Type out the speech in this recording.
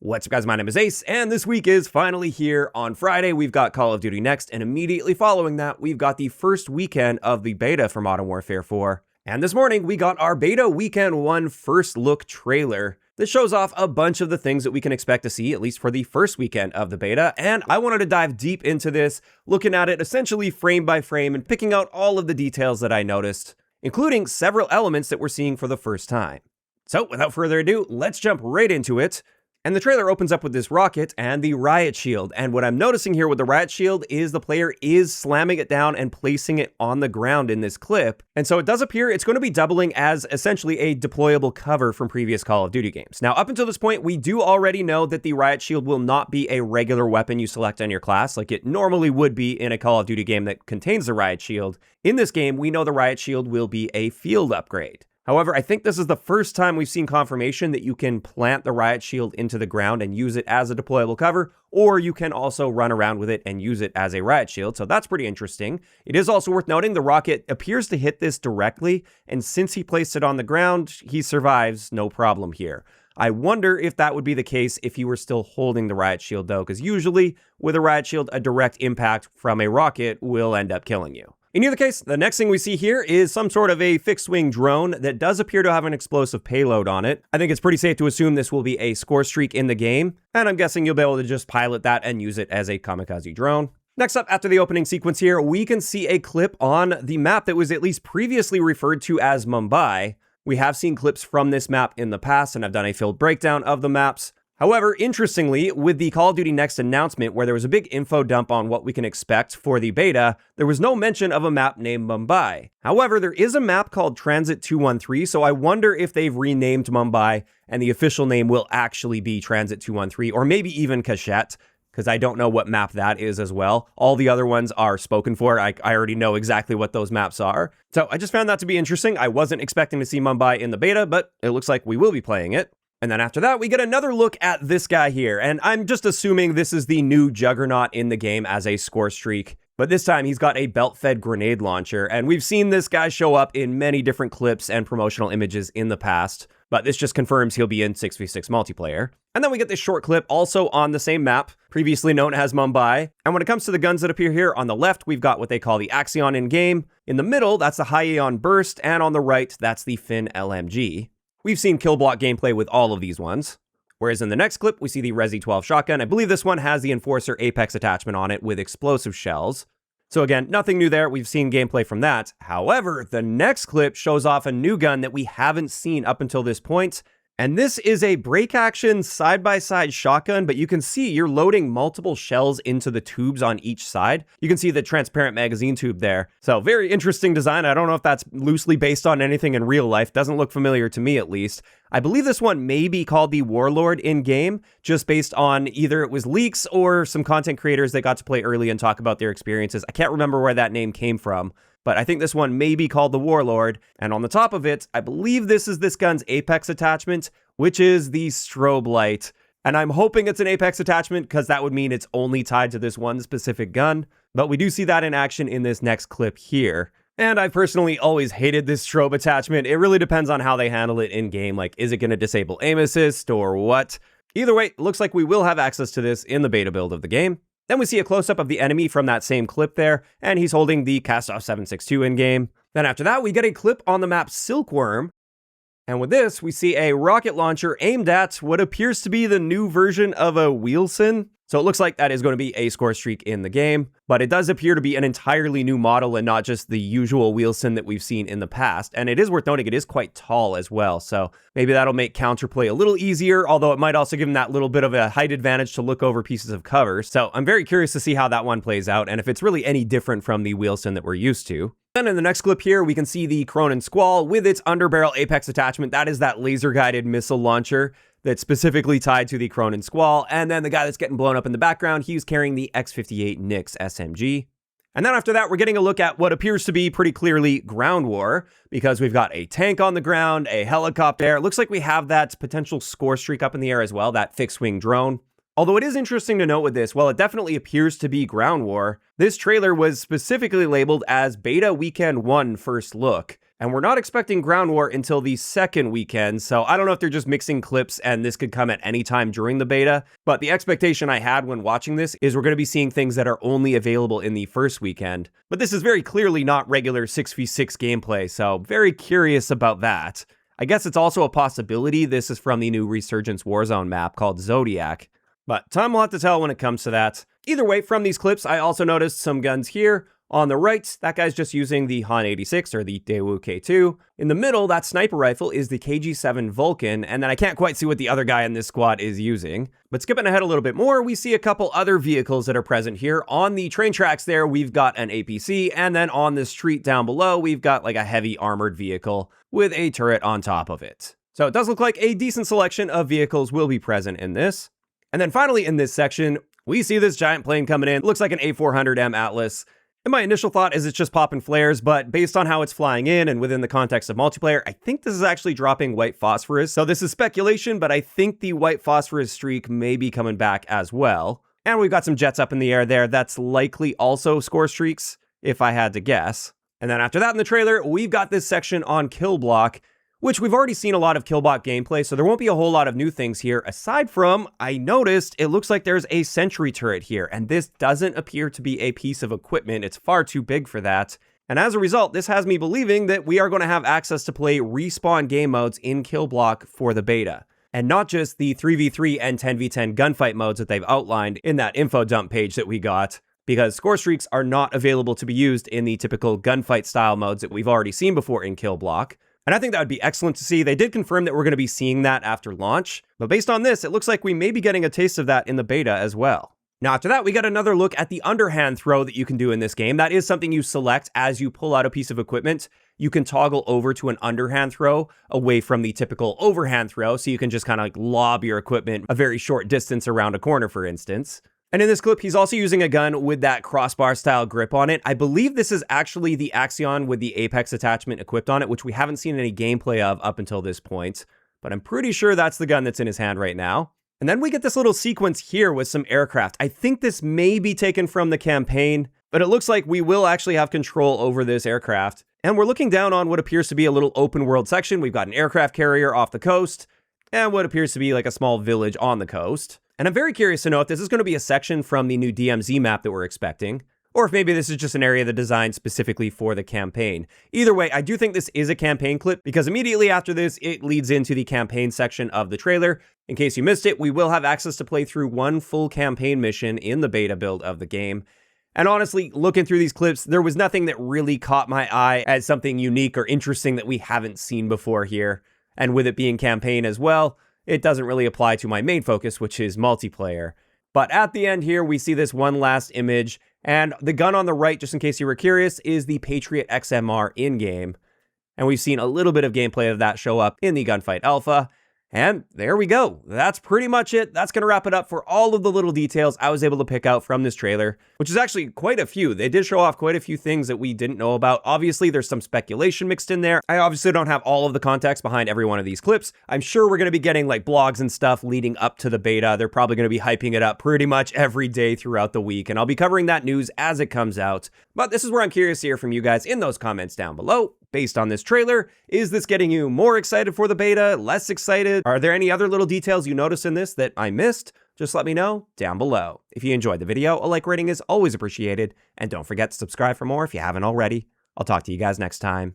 What's up, guys? My name is Ace, and this week is finally here. On Friday, we've got Call of Duty Next, and immediately following that, we've got the first weekend of the beta for Modern Warfare 4. And this morning, we got our Beta Weekend 1 first look trailer that shows off a bunch of the things that we can expect to see, at least for the first weekend of the beta. And I wanted to dive deep into this, looking at it essentially frame by frame and picking out all of the details that I noticed, including several elements that we're seeing for the first time. So without further ado, let's jump right into it. And the trailer opens up with this rocket and the Riot shield. And what I'm noticing here with the Riot shield is the player is slamming it down and placing it on the ground in this clip. And so it does appear it's going to be doubling as essentially a deployable cover from previous Call of Duty games. Now, up until this point, we do already know that the Riot shield will not be a regular weapon you select on your class like it normally would be in a Call of Duty game that contains the Riot shield. In this game, we know the Riot shield will be a field upgrade. However, I think this is the first time we've seen confirmation that you can plant the Riot shield into the ground and use it as a deployable cover, or you can also run around with it and use it as a Riot shield, so that's pretty interesting. It is also worth noting the rocket appears to hit this directly, and since he placed it on the ground, he survives no problem here. I wonder if that would be the case if you were still holding the Riot shield though, because usually with a Riot shield, a direct impact from a rocket will end up killing you. In either case, the next thing we see here is some sort of a fixed-wing drone that does appear to have an explosive payload on it. I think it's pretty safe to assume this will be a score streak in the game, and I'm guessing you'll be able to just pilot that and use it as a kamikaze drone. Next up, after the opening sequence here, we can see a clip on the map that was at least previously referred to as Mumbai. We have seen clips from this map in the past, and I've done a field breakdown of the maps. However, interestingly, with the Call of Duty Next announcement where there was a big info dump on what we can expect for the beta, there was no mention of a map named Mumbai. However, there is a map called Transit 213, so I wonder if they've renamed Mumbai and the official name will actually be Transit 213, or maybe even Cachette, because I don't know what map that is as well. All the other ones are spoken for. I already know exactly what those maps are. So I just found that to be interesting. I wasn't expecting to see Mumbai in the beta, but it looks like we will be playing it. And then after that, we get another look at this guy here. And I'm just assuming this is the new Juggernaut in the game as a score streak. But this time he's got a belt-fed grenade launcher. And we've seen this guy show up in many different clips and promotional images in the past. But this just confirms he'll be in 6v6 multiplayer. And then we get this short clip also on the same map, previously known as Mumbai. And when it comes to the guns that appear here, on the left, we've got what they call the Axion in-game. In the middle, that's the High Aeon Burst. And on the right, that's the Fin LMG. We've seen Killblock gameplay with all of these ones. Whereas in the next clip, we see the Resi 12 shotgun. I believe this one has the Enforcer Apex attachment on it with explosive shells. So again, nothing new there. We've seen gameplay from that. However, the next clip shows off a new gun that we haven't seen up until this point. And this is a break action side-by-side shotgun, but you can see you're loading multiple shells into the tubes on each side. You can see the transparent magazine tube there. So very interesting design. I don't know if that's loosely based on anything in real life. Doesn't look familiar to me at least. I believe this one may be called the Warlord in-game, just based on either it was leaks or some content creators that got to play early and talk about their experiences. I can't remember where that name came from. But I think this one may be called the Warlord, and on the top of it, I believe this is this gun's Apex attachment, which is the strobe light. And I'm hoping it's an Apex attachment, because that would mean it's only tied to this one specific gun. But we do see that in action in this next clip here. And I personally always hated this strobe attachment. It really depends on how they handle it in-game, like is it going to disable aim assist or what? Either way, it looks like we will have access to this in the beta build of the game. Then we see a close-up of the enemy from that same clip there, and he's holding the Cast-Off 762 in-game. Then after that, we get a clip on the map Silkworm. And with this, we see a rocket launcher aimed at what appears to be the new version of a Wheelson. So it looks like that is going to be a score streak in the game, but it does appear to be an entirely new model and not just the usual Wheelson that we've seen in the past. And it is worth noting it is quite tall as well, so maybe that'll make counterplay a little easier, although it might also give him that little bit of a height advantage to look over pieces of cover. So I'm very curious to see how that one plays out and if it's really any different from the Wheelson that we're used to. Then in the next clip here, we can see the Cronin Squall with its underbarrel Apex attachment. That is that laser-guided missile launcher that's specifically tied to the Cronin Squall. And then the guy that's getting blown up in the background, he's carrying the X58 Nyx SMG. And then after that, we're getting a look at what appears to be pretty clearly ground war, because we've got a tank on the ground, a helicopter. It looks like we have that potential score streak up in the air as well, that fixed-wing drone. Although it is interesting to note with this, while it definitely appears to be ground war, this trailer was specifically labeled as Beta Weekend 1 First Look. And we're not expecting Ground War until the second weekend, so I don't know if they're just mixing clips and this could come at any time during the beta, but the expectation I had when watching this is we're going to be seeing things that are only available in the first weekend. But this is very clearly not regular 6v6 gameplay, so very curious about that. I guess it's also a possibility this is from the new Resurgence Warzone map called Zodiac, but time will have to tell when it comes to that. Either way, from these clips, I also noticed some guns here. On the right, that guy's just using the Han 86 or the Daewoo K2. In the middle, that sniper rifle is the KG7 Vulcan, and then I can't quite see what the other guy in this squad is using. But skipping ahead a little bit more, we see a couple other vehicles that are present here. On the train tracks there, we've got an APC, and then on the street down below, we've got like a heavy armored vehicle with a turret on top of it. So it does look like a decent selection of vehicles will be present in this. And then finally in this section, we see this giant plane coming in. It looks like an A400M Atlas. And my initial thought is it's just popping flares, but based on how it's flying in and within the context of multiplayer, I think this is actually dropping white phosphorus. So this is speculation, but I think the white phosphorus streak may be coming back as well. And we've got some jets up in the air there. That's likely also score streaks, if I had to guess. And then after that in the trailer, we've got this section on Killblock, which we've already seen a lot of Killblock gameplay, so there won't be a whole lot of new things here, aside from, I noticed, it looks like there's a sentry turret here, and this doesn't appear to be a piece of equipment. It's far too big for that. And as a result, this has me believing that we are going to have access to play respawn game modes in Killblock for the beta. And not just the 3v3 and 10v10 gunfight modes that they've outlined in that info dump page that we got, because score streaks are not available to be used in the typical gunfight style modes that we've already seen before in Killblock. And I think that would be excellent to see. They did confirm that we're going to be seeing that after launch, but based on this, it looks like we may be getting a taste of that in the beta as well. Now after that, we got another look at the underhand throw that you can do in this game. That is something you select as you pull out a piece of equipment. You can toggle over to an underhand throw away from the typical overhand throw, so you can just kind of like lob your equipment a very short distance around a corner, for instance. And in this clip, he's also using a gun with that crossbar style grip on it. I believe this is actually the Axion with the Apex attachment equipped on it, which we haven't seen any gameplay of up until this point, but I'm pretty sure that's the gun that's in his hand right now. And then we get this little sequence here with some aircraft. I think this may be taken from the campaign, but it looks like we will actually have control over this aircraft. And we're looking down on what appears to be a little open world section. We've got an aircraft carrier off the coast and what appears to be like a small village on the coast. And I'm very curious to know if this is going to be a section from the new DMZ map that we're expecting, or if maybe this is just an area that's designed specifically for the campaign. Either way, I do think this is a campaign clip, because immediately after this, it leads into the campaign section of the trailer. In case you missed it, we will have access to play through one full campaign mission in the beta build of the game. And honestly, looking through these clips, there was nothing that really caught my eye as something unique or interesting that we haven't seen before here. And with it being campaign as well, it doesn't really apply to my main focus, which is multiplayer. But at the end here, we see this one last image, and the gun on the right, just in case you were curious, is the Patriot XMR in-game. And we've seen a little bit of gameplay of that show up in the Gunfight Alpha. And there we go. That's pretty much it. That's going to wrap it up for all of the little details I was able to pick out from this trailer, which is actually quite a few. They did show off quite a few things that we didn't know about. Obviously, there's some speculation mixed in there. I obviously don't have all of the context behind every one of these clips. I'm sure we're going to be getting like blogs and stuff leading up to the beta. They're probably going to be hyping it up pretty much every day throughout the week, and I'll be covering that news as it comes out. But this is where I'm curious to hear from you guys in those comments down below. Based on this trailer, is this getting you more excited for the beta, less excited? Are there any other little details you notice in this that I missed? Just let me know down below. If you enjoyed the video, a like rating is always appreciated, and don't forget to subscribe for more if you haven't already. I'll talk to you guys next time.